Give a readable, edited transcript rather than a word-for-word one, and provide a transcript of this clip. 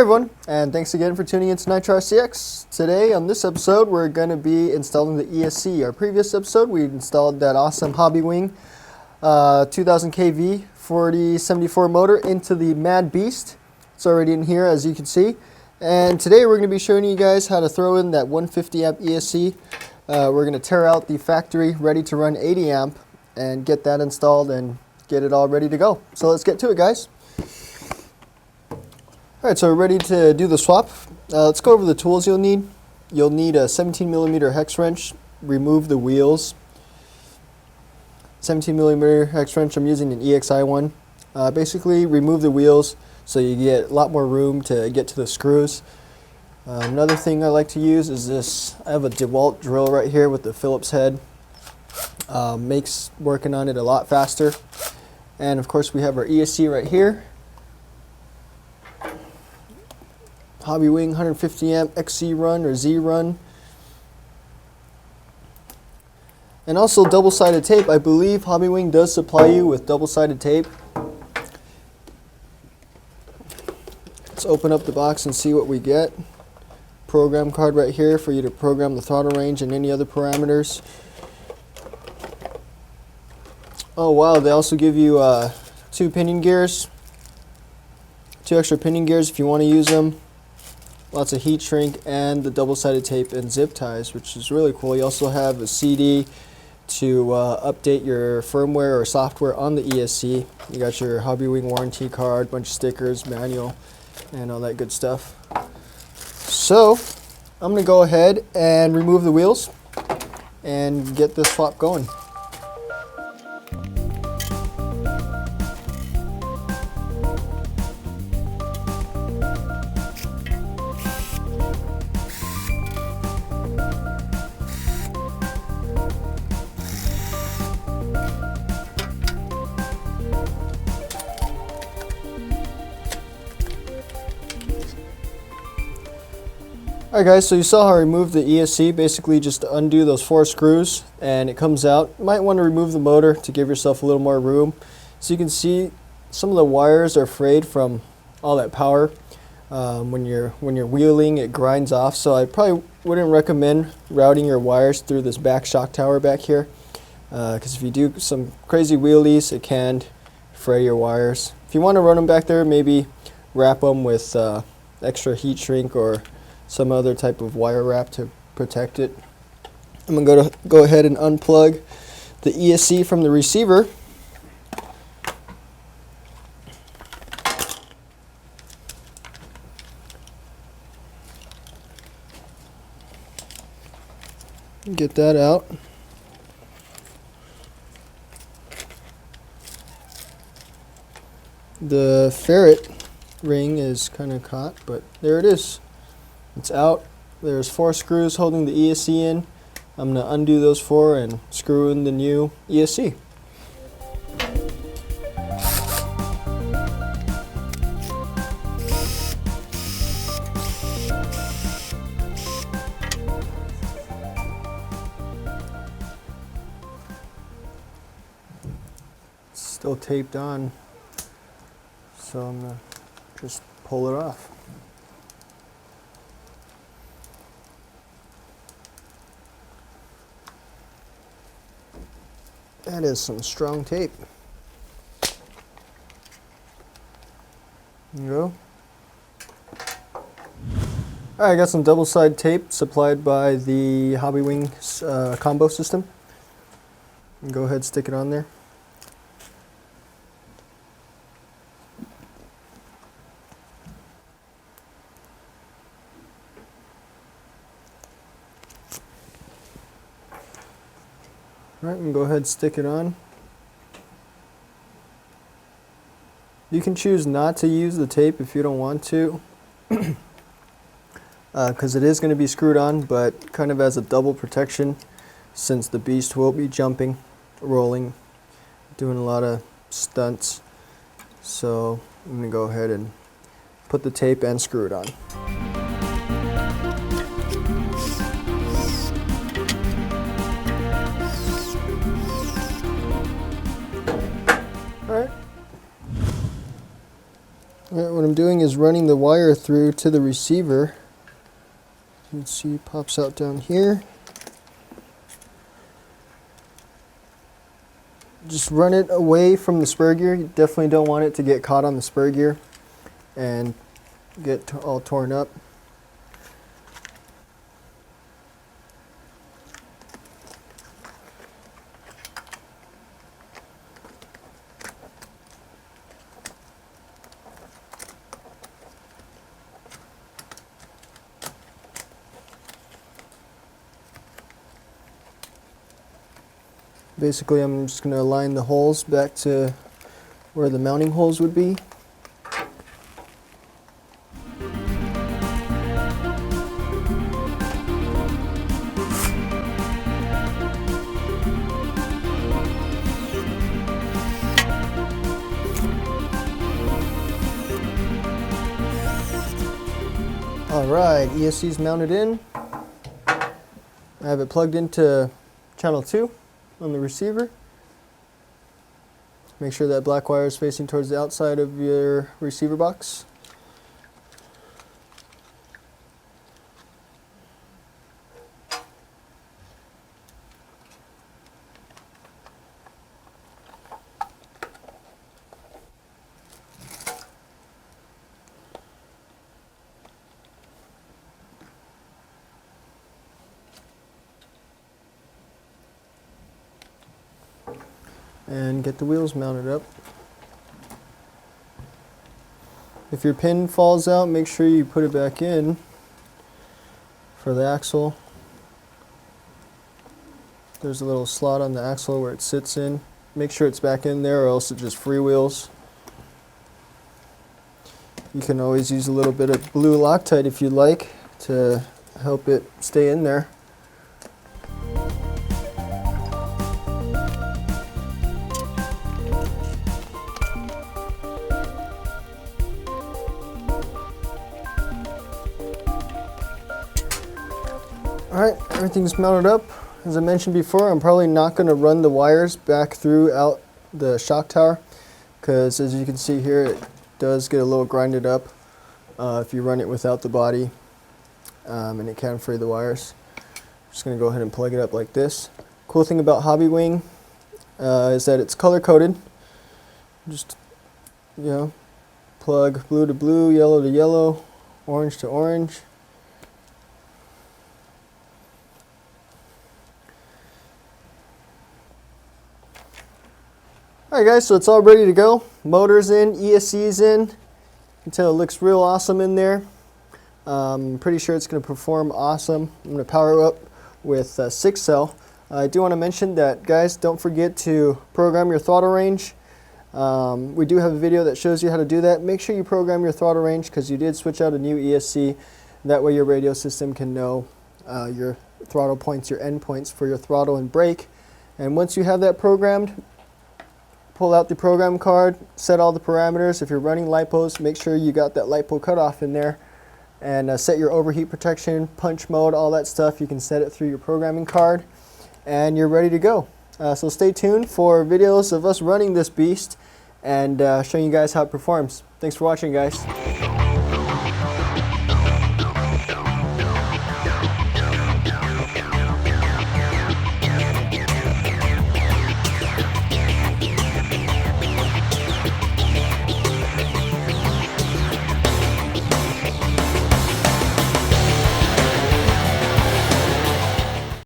Hey everyone, and thanks again for tuning in to Nitro RCX. Today on this episode we're going to be installing the ESC. Our previous episode we installed that awesome Hobbywing 2000 kV 4074 motor into the Madbeast. It's already in here as you can see. And today we're going to be showing you guys how to throw in that 150 amp ESC. We're going to tear out the factory ready to run 80 amp and get that installed and get it all ready to go. So let's get to it, guys. Alright, so we're ready to do the swap. Let's go over the tools you'll need. You'll need a 17mm hex wrench, remove the wheels. 17mm hex wrench, I'm using an EXI one. Basically remove the wheels so you get a lot more room to get to the screws. Another thing I like to use is this. I have a DeWalt drill right here with the Phillips head. Makes working on it a lot faster. And of course we have our ESC right here. Hobbywing 150 amp XC run or Z run. And also double-sided tape. I believe Hobbywing does supply you with double-sided tape. Let's open up the box and see what we get. Program card right here for you to program the throttle range and any other parameters. Oh wow, they also give you two extra pinion gears if you want to use them. Lots of heat shrink and the double-sided tape and zip ties, which is really cool. You also have a CD to update your firmware or software on the ESC. You got your Hobbywing warranty card, bunch of stickers, manual, and all that good stuff. So I'm going to go ahead and remove the wheels and get this swap going. Alright guys, so you saw how I removed the ESC. Basically just undo those 4 screws and it comes out. You might want to remove the motor to give yourself a little more room. So you can see some of the wires are frayed from all that power. When you're wheeling, it grinds off. So I probably wouldn't recommend routing your wires through this back shock tower back here. Because if you do some crazy wheelies, it can fray your wires. If you want to run them back there, maybe wrap them with extra heat shrink or some other type of wire wrap to protect it. I'm going to go ahead and unplug the ESC from the receiver. Get that out. The ferret ring is kind of caught, but there it is. It's out. There's 4 screws holding the ESC in. I'm going to undo those 4 and screw in the new ESC. It's still taped on, so I'm going to just pull it off. That is some strong tape. There you go. Alright, I got some double-sided tape supplied by the Hobbywing combo system. Go ahead and stick it on there. Alright, and go ahead and stick it on. You can choose not to use the tape if you don't want to, because it is going to be screwed on, but kind of as a double protection since the beast will be jumping, rolling, doing a lot of stunts. So I'm going to go ahead and put the tape and screw it on. Alright. I want to I'm doing is running the wire through to the receiver. You can see it pops out down here. Just run it away from the spur gear. You definitely don't want it to get caught on the spur gear and get all torn up. Basically, I'm just going to align the holes back to where the mounting holes would be. Alright, ESC's mounted in. I have it plugged into channel 2 on the receiver. Make sure that black wire is facing towards the outside of your receiver box. And get the wheels mounted up. If your pin falls out, make sure you put it back in for the axle. There's a little slot on the axle where it sits in. Make sure it's back in there or else it just freewheels. You can always use a little bit of blue Loctite if you like to help it stay in there. Alright, everything's mounted up. As I mentioned before, I'm probably not going to run the wires back throughout the shock tower because as you can see here, it does get a little grinded up if you run it without the body, and it can fray the wires. I'm just going to go ahead and plug it up like this. Cool thing about Hobbywing is that it's color coded. Just, you know, plug blue to blue, yellow to yellow, orange to orange. Alright guys, so it's all ready to go. Motor's in, ESC's in. You can tell it looks real awesome in there. I'm pretty sure it's going to perform awesome. I'm going to power up with 6-cell. I do want to mention that, guys, don't forget to program your throttle range. We do have a video that shows you how to do that. Make sure you program your throttle range because you did switch out a new ESC. That way your radio system can know your throttle points, your end points for your throttle and brake. And once you have that programmed, pull out the program card, set all the parameters. If you're running LiPos, make sure you got that LiPo cutoff in there. And set your overheat protection, punch mode, all that stuff. You can set it through your programming card. And you're ready to go. So stay tuned for videos of us running this beast and showing you guys how it performs. Thanks for watching, guys.